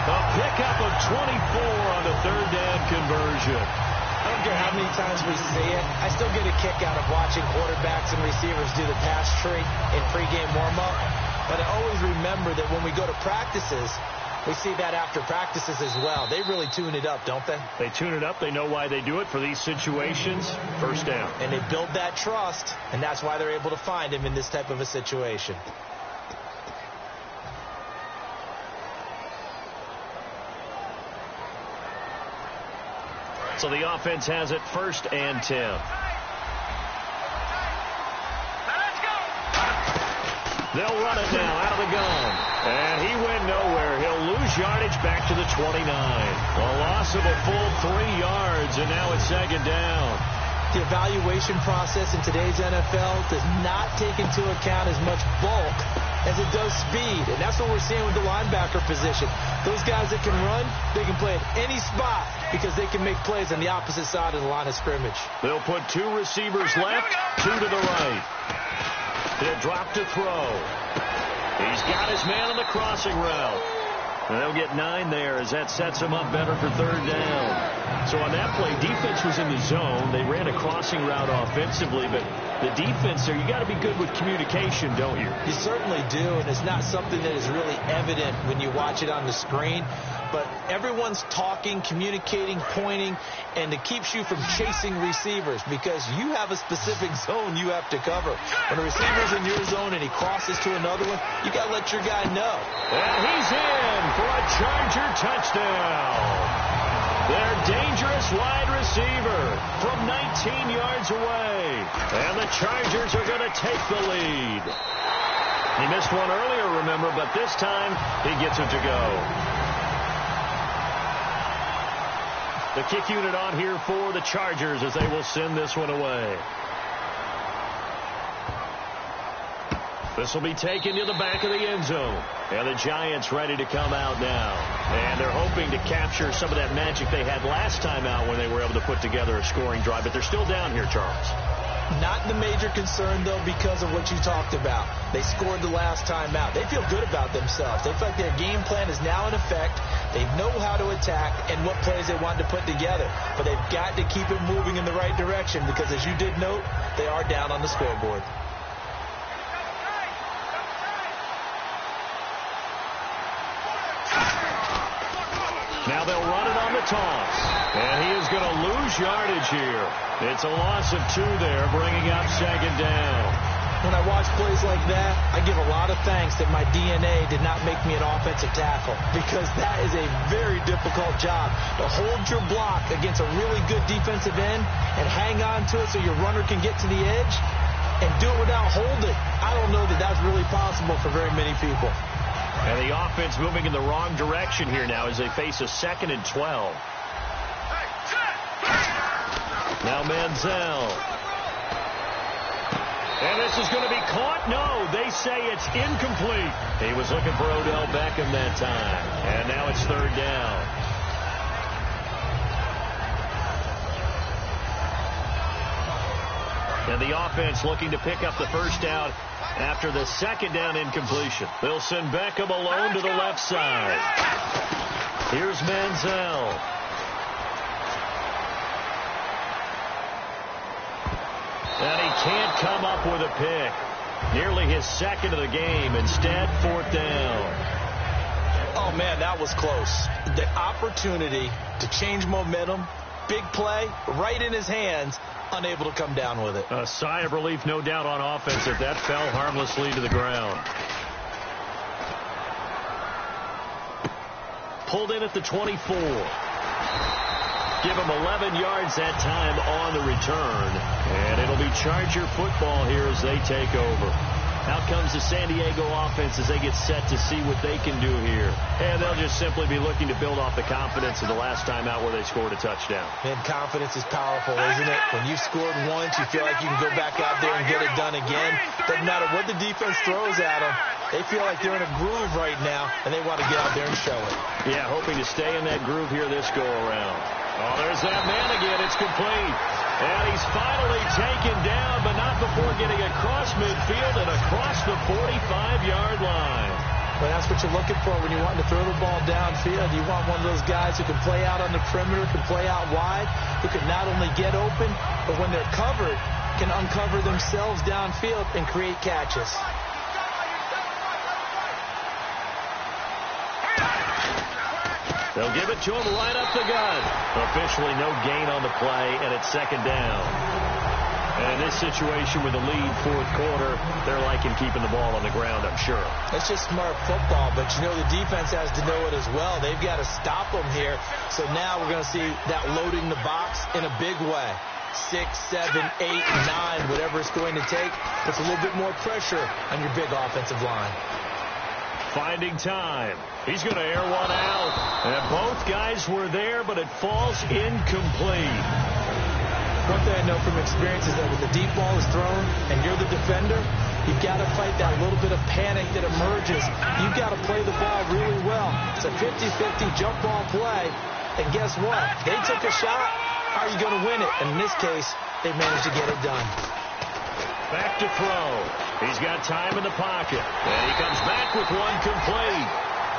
[SPEAKER 3] A pickup of 24 on the third down conversion.
[SPEAKER 4] I don't care how many times we see it. I still get a kick out of watching quarterbacks and receivers do the pass tree in pregame warm-up. But I always remember that when we go to practices, we see that after practices as well. They really tune it up, don't they?
[SPEAKER 3] They tune it up. They know why they do it for these situations. First down.
[SPEAKER 4] And they build that trust, and that's why they're able to find him in this type of a situation.
[SPEAKER 3] So the offense has it 1st and 10. They'll run it now out of the gun. And he went nowhere. He'll lose yardage back to the 29. A loss of a full 3 yards, and now it's 2nd down.
[SPEAKER 4] The evaluation process in today's NFL does not take into account as much bulk as it does speed. And that's what we're seeing with the linebacker position. Those guys that can run, they can play at any spot because they can make plays on the opposite side of the line of scrimmage.
[SPEAKER 3] They'll put 2 receivers left, 2 to the right. He'll drop to throw. He's got his man on the crossing route. And they'll get 9 there as that sets him up better for 3rd down. So on that play, defense was in the zone. They ran a crossing route offensively, but the defense there, you got to be good with communication, don't you?
[SPEAKER 4] You certainly do, and it's not something that is really evident when you watch it on the screen. But everyone's talking, communicating, pointing, and it keeps you from chasing receivers because you have a specific zone you have to cover. When a receiver's in your zone and he crosses to another one, you got to let your guy know.
[SPEAKER 3] And he's in for a Charger touchdown. Their dangerous wide receiver from 19 yards away. And the Chargers are going to take the lead. He missed one earlier, remember, but this time he gets it to go. The kick unit on here for the Chargers as they will send this one away. This will be taken to the back of the end zone. And the Giants ready to come out now. And they're hoping to capture some of that magic they had last time out when they were able to put together a scoring drive. But they're still down here, Charles.
[SPEAKER 4] Not the major concern, though, because of what you talked about. They scored the last time out. They feel good about themselves. They feel like their game plan is now in effect. They know how to attack and what plays they want to put together. But they've got to keep it moving in the right direction because, as you did note, they are down on the scoreboard.
[SPEAKER 3] Now they'll run it on the toss. And he is going to lose yardage here. It's a loss of 2 there, bringing up 2nd down.
[SPEAKER 4] When I watch plays like that, I give a lot of thanks that my DNA did not make me an offensive tackle, because that is a very difficult job to hold your block against a really good defensive end and hang on to it so your runner can get to the edge and do it without holding. I don't know that that's really possible for very many people.
[SPEAKER 3] And the offense moving in the wrong direction here now as they face a 2nd and 12. Now Manziel. And this is going to be caught. No, they say it's incomplete. He was looking for Odell Beckham that time. And now it's 3rd down. And the offense looking to pick up the 1st down after the 2nd down incompletion. They'll send Beckham alone to the left side. Here's Manziel. And he can't come up with a pick. Nearly his 2nd of the game. Instead, 4th down.
[SPEAKER 4] Oh, man, that was close. The opportunity to change momentum, big play, right in his hands, unable to come down with it.
[SPEAKER 3] A sigh of relief, no doubt, on offense if that fell harmlessly to the ground. Pulled in at the 24. Give him 11 yards that time on the return. And it'll be Charger football here as they take over. Out comes the San Diego offense as they get set to see what they can do here. And they'll just simply be looking to build off the confidence of the last time out where they scored a touchdown.
[SPEAKER 4] And confidence is powerful, isn't it? When you've scored once, you feel like you can go back out there and get it done again. Doesn't matter what the defense throws at them. They feel like they're in a groove right now, and they want to get out there and show it.
[SPEAKER 3] Yeah, hoping to stay in that groove here this go-around. Oh, there's that man again. It's complete. And he's finally taken down, but not before getting across midfield and across the 45-yard line.
[SPEAKER 4] But that's what you're looking for when you want to throw the ball downfield. You want one of those guys who can play out on the perimeter, can play out wide, who can not only get open, but when they're covered, can uncover themselves downfield and create catches.
[SPEAKER 3] They'll give it to him right up the gut. Officially no gain on the play, and it's 2nd down. And in this situation with the lead 4th quarter, they're liking keeping the ball on the ground, I'm sure.
[SPEAKER 4] That's just smart football, but you know the defense has to know it as well. They've got to stop them here. So now we're going to see that loading the box in a big way. 6, 7, 8, 9, whatever it's going to take, puts a little bit more pressure on your big offensive line.
[SPEAKER 3] Finding time. He's going to air one out. And both guys were there, but it falls incomplete.
[SPEAKER 4] One thing I know from experience is that when the deep ball is thrown and you're the defender, you've got to fight that little bit of panic that emerges. You've got to play the ball really well. It's a 50-50 jump ball play. And guess what? They took a shot. How are you going to win it? And in this case, they managed to get it done.
[SPEAKER 3] Back to throw. He's got time in the pocket. And he comes back with one complete.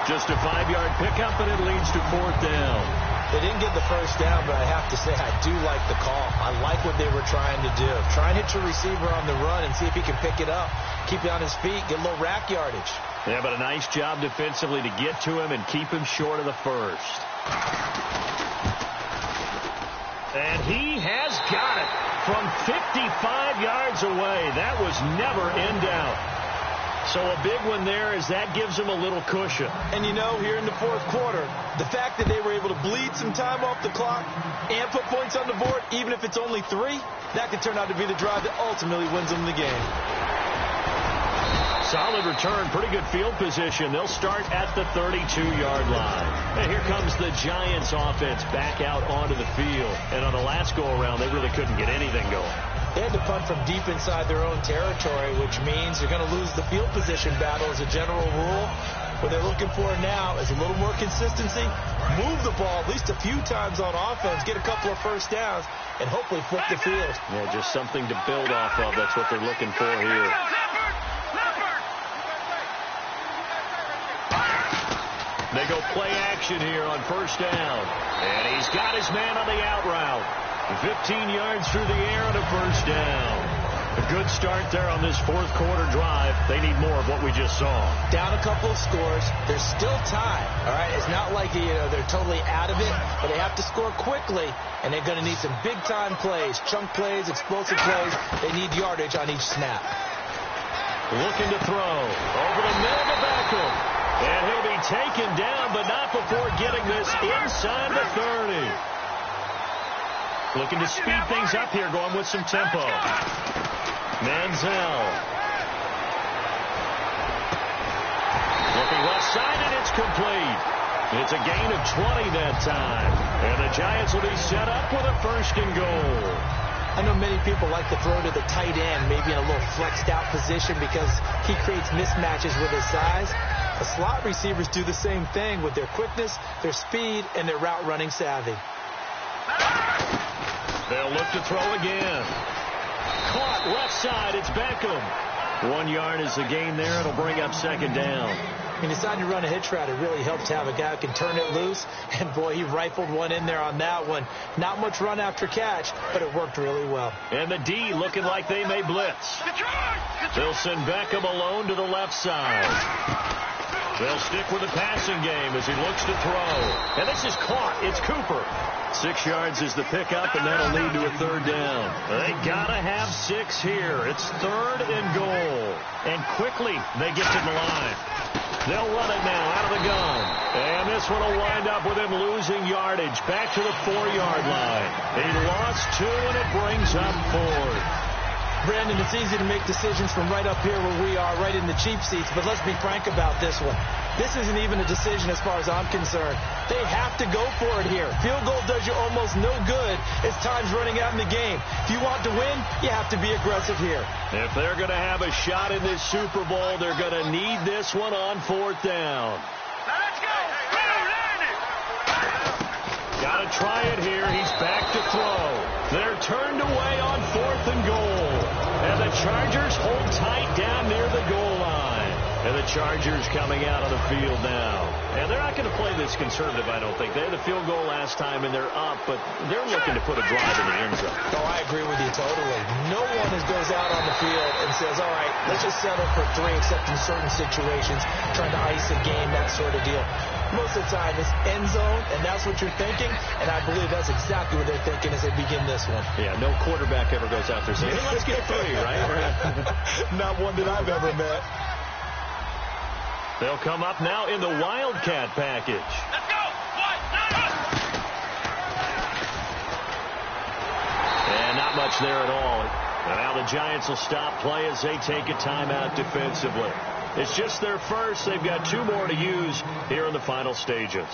[SPEAKER 3] Just a 5-yard pickup, and it leads to 4th down.
[SPEAKER 4] They didn't get the 1st down, but I have to say I do like the call. I like what they were trying to do. Try and hit your receiver on the run and see if he can pick it up. Keep it on his feet, get a little rack yardage.
[SPEAKER 3] Yeah, but a nice job defensively to get to him and keep him short of the 1st. And he has got it from 55 yards away. That was never in doubt. So a big one there as that gives them a little cushion.
[SPEAKER 4] And you know, here in the 4th quarter, the fact that they were able to bleed some time off the clock and put points on the board, even if it's only 3, that could turn out to be the drive that ultimately wins them the game.
[SPEAKER 3] Solid return, pretty good field position. They'll start at the 32-yard line. And here comes the Giants offense back out onto the field. And on the last go-around, they really couldn't get anything going.
[SPEAKER 4] They had to punt from deep inside their own territory, which means you're going to lose the field position battle as a general rule. What they're looking for now is a little more consistency, move the ball at least a few times on offense, get a couple of 1st downs, and hopefully flip the field.
[SPEAKER 3] Yeah, just something to build off of. That's what they're looking for here. They go play action here on 1st down. And he's got his man on the out route. 15 yards through the air and a 1st down. A good start there on this 4th quarter drive. They need more of what we just saw.
[SPEAKER 4] Down a couple of scores. There's still time. All right, it's not like they're totally out of it, but they have to score quickly, and they're going to need some big-time plays, chunk plays, explosive plays. They need yardage on each snap.
[SPEAKER 3] looking to throw. Over the middle to Beckham. And he'll be taken down, but not before getting this inside the 30. Looking to speed things up here, going with some tempo. Manziel. Looking left side, and it's complete. It's a gain of 20 that time. And the Giants will be set up with a 1st and goal.
[SPEAKER 4] I know many people like to throw to the tight end, maybe in a little flexed out position because he creates mismatches with his size. The slot receivers do the same thing with their quickness, their speed, and their route running savvy.
[SPEAKER 3] They'll look to throw again. Caught left side. It's Beckham. 1 yard is the gain there. It'll bring up 2nd down.
[SPEAKER 4] He decided to run a hitch route. It really helps to have a guy who can turn it loose. And, boy, he rifled one in there on that one. Not much run after catch, but it worked really well.
[SPEAKER 3] And the D looking like they may blitz. They'll send Beckham alone to the left side. They'll stick with the passing game as he looks to throw. And this is caught. It's Cooper. 6 yards is the pickup, and that'll lead to a 3rd down. They got to have 6 here. It's 3rd and goal. And quickly they get to the line. They'll run it now out of the gun. And this one will wind up with him losing yardage back to the 4-yard line. He lost 2, and it brings up 4th.
[SPEAKER 4] Brandon, it's easy to make decisions from right up here where we are, right in the cheap seats, but let's be frank about this one. This isn't even a decision as far as I'm concerned. They have to go for it here. Field goal does you almost no good as time's running out in the game. If you want to win, you have to be aggressive here.
[SPEAKER 3] If they're going to have a shot in this Super Bowl, they're going to need this one on 4th down.
[SPEAKER 5] Let's go.
[SPEAKER 3] Got to try it here. He's back to throw. They're turned away on 4th and goal. And the Chargers hold tight down near the goal line. And the Chargers coming out on the field now. And they're not going to play this conservative, I don't think. They had the field goal last time, and they're up, but they're looking to put a drive in the end zone.
[SPEAKER 4] Oh, I agree with you totally. No one goes out on the field and says, all right, let's just settle for 3, except in certain situations, trying to ice a game, that sort of deal. Most of the time, it's end zone, and that's what you're thinking, and I believe that's exactly what they're thinking as they begin this one.
[SPEAKER 3] Yeah, no quarterback ever goes out there saying, hey, let's get 3, right?
[SPEAKER 4] Not one that I've ever met.
[SPEAKER 3] They'll come up now in the Wildcat package.
[SPEAKER 5] Let's go.
[SPEAKER 3] And not much there at all. And now the Giants will stop play as they take a timeout defensively. It's just their first. They've got 2 more to use here in the final stages.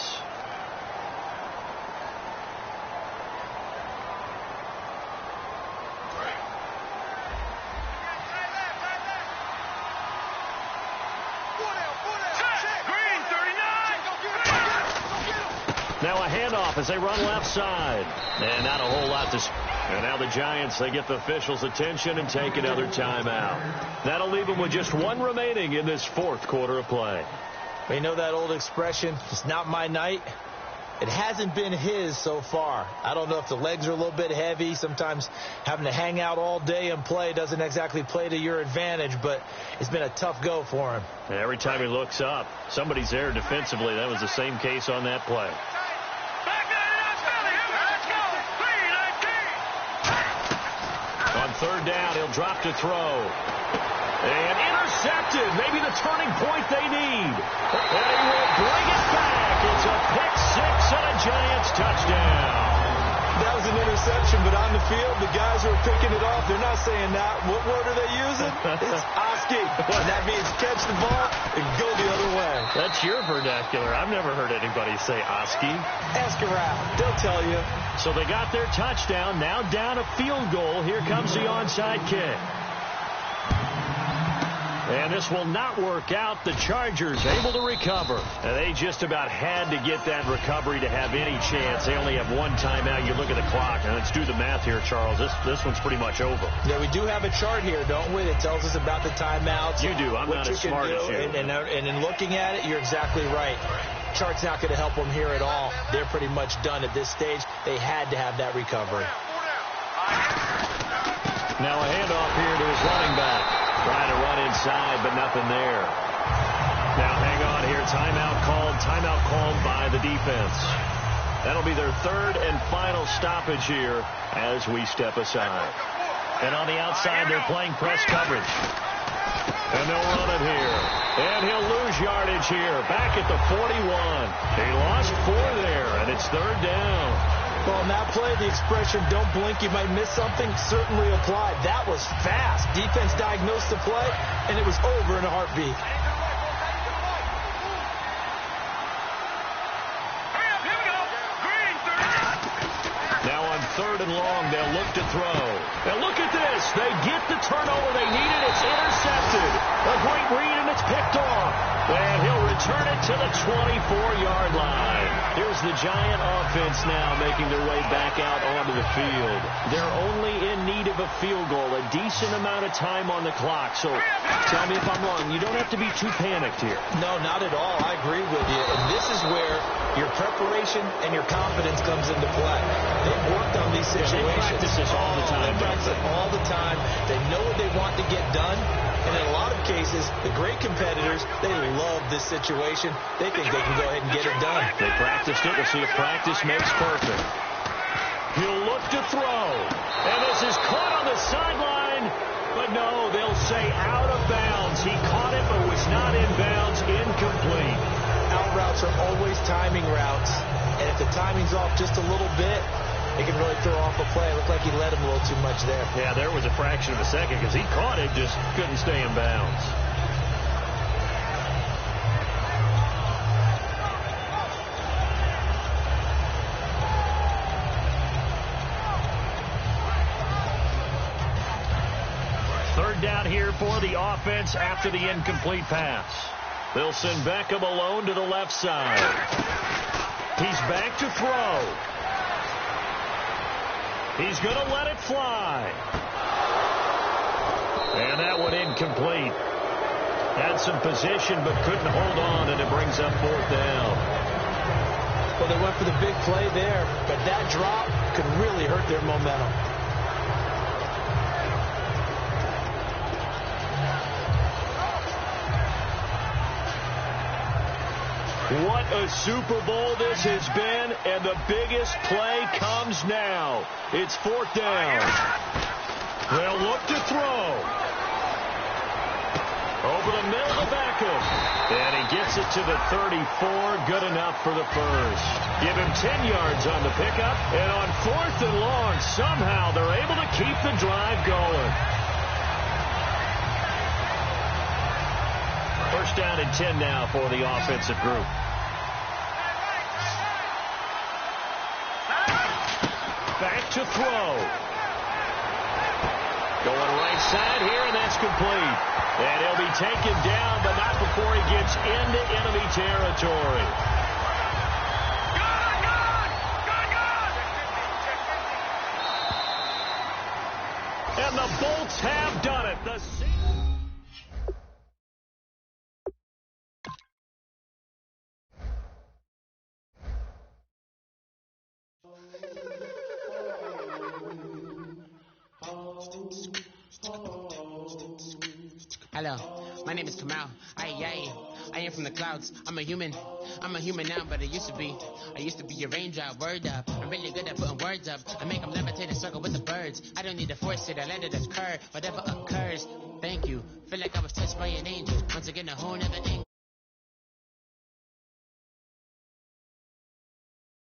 [SPEAKER 3] Now a handoff as they run left side. And not a whole lot to... And now the Giants, they get the officials' attention and take another timeout. That'll leave them with just 1 remaining in this 4th quarter of play.
[SPEAKER 4] We know that old expression, it's not my night. It hasn't been his so far. I don't know if the legs are a little bit heavy. Sometimes having to hang out all day and play doesn't exactly play to your advantage, but it's been a tough go for him.
[SPEAKER 3] And every time he looks up, somebody's there defensively. That was the same case on that play. On 3rd down, he'll drop to throw. And intercepted. Maybe the turning point they need. And he will bring it back. It's a pick-6 and a Giants touchdown.
[SPEAKER 4] That was an interception, but on the field, the guys who are picking it off, they're not saying that. What word are they using? It's Oski. And that means catch the ball and go the other way.
[SPEAKER 3] That's your vernacular. I've never heard anybody say Oski.
[SPEAKER 4] Ask around. They'll tell you.
[SPEAKER 3] So they got their touchdown. Now down a field goal. Here comes the onside kick. And this will not work out. The Chargers able to recover. And they just about had to get that recovery to have any chance. They only have 1 timeout. You look at the clock, and let's do the math here, Charles. This one's pretty much over.
[SPEAKER 4] Yeah, we do have a chart here, don't we, that tells us about the timeouts.
[SPEAKER 3] You do. I'm not as smart as you.
[SPEAKER 4] And in looking at it, you're exactly right. Chart's not going to help them here at all. They're pretty much done at this stage. They had to have that recovery.
[SPEAKER 3] Now a handoff here to his running back. Trying to run inside, but nothing there. Now hang on here. Timeout called by the defense. That'll be their 3rd and final stoppage here as we step aside. And on the outside, they're playing press coverage. And they'll run it here. And he'll lose yardage here. Back at the 41. He lost 4 there, and it's 3rd down.
[SPEAKER 4] Well, on that play, the expression, don't blink, you might miss something, certainly applied. That was fast. Defense diagnosed the play, and it was over in a heartbeat.
[SPEAKER 3] Now on 3rd and long, they'll look to throw. Now look at this. They get the turnover they needed. It's intercepted. A great read, and it's picked off. And he'll return it to the 24-yard line. Here's the Giant offense now making their way back out onto the field. They're only in need of a field goal, a decent amount of time on the clock. So tell me if I'm wrong. You don't have to be too panicked here.
[SPEAKER 4] No, not at all. I agree with you. And this is where your preparation and your confidence comes into play. They've worked on these situations.
[SPEAKER 3] They practice this all the time.
[SPEAKER 4] They practice it all the time. They know what they want to get done. And in a lot of cases, the great competitors, they love this situation. They think they can go ahead and get it done.
[SPEAKER 3] They practiced it. We'll see if practice makes perfect. He'll look to throw. And this is caught on the sideline. But no, they'll say out of bounds. He caught it, but was not in bounds. Incomplete.
[SPEAKER 4] Out routes are always timing routes. And if the timing's off just a little bit, it can really throw off a play. It looked like he let him a little too much there.
[SPEAKER 3] Yeah, there was a fraction of a second because he caught it, just couldn't stay in bounds. Third down here for the offense after the incomplete pass. They'll send Beckham alone to the left side. He's back to throw. He's going to let it fly. And that one incomplete. Had some position but couldn't hold on, and it brings up 4th down.
[SPEAKER 4] Well, they went for the big play there, but that drop could really hurt their momentum.
[SPEAKER 3] What a Super Bowl this has been, and the biggest play comes now. It's 4th down. They'll look to throw. Over the middle to Beckham. And he gets it to the 34. Good enough for the first. Give him 10 yards on the pickup. And on 4th and long, somehow they're able to keep the drive going. First down and 10 now for the offensive group. Back to throw. Going right side here, and that's complete. And he'll be taken down, but not before he gets into enemy territory. And the Bolts have done it.
[SPEAKER 6] Hello, my name is Kamal. I am from the clouds. I'm a human now, but I used to be a raindrop. Word up, I'm really good at putting words up. I make them levitate and circle with the birds. I don't need to force it, I let it occur. Whatever occurs, thank you. Feel like I was touched by an angel. Once again, a whole nother angle.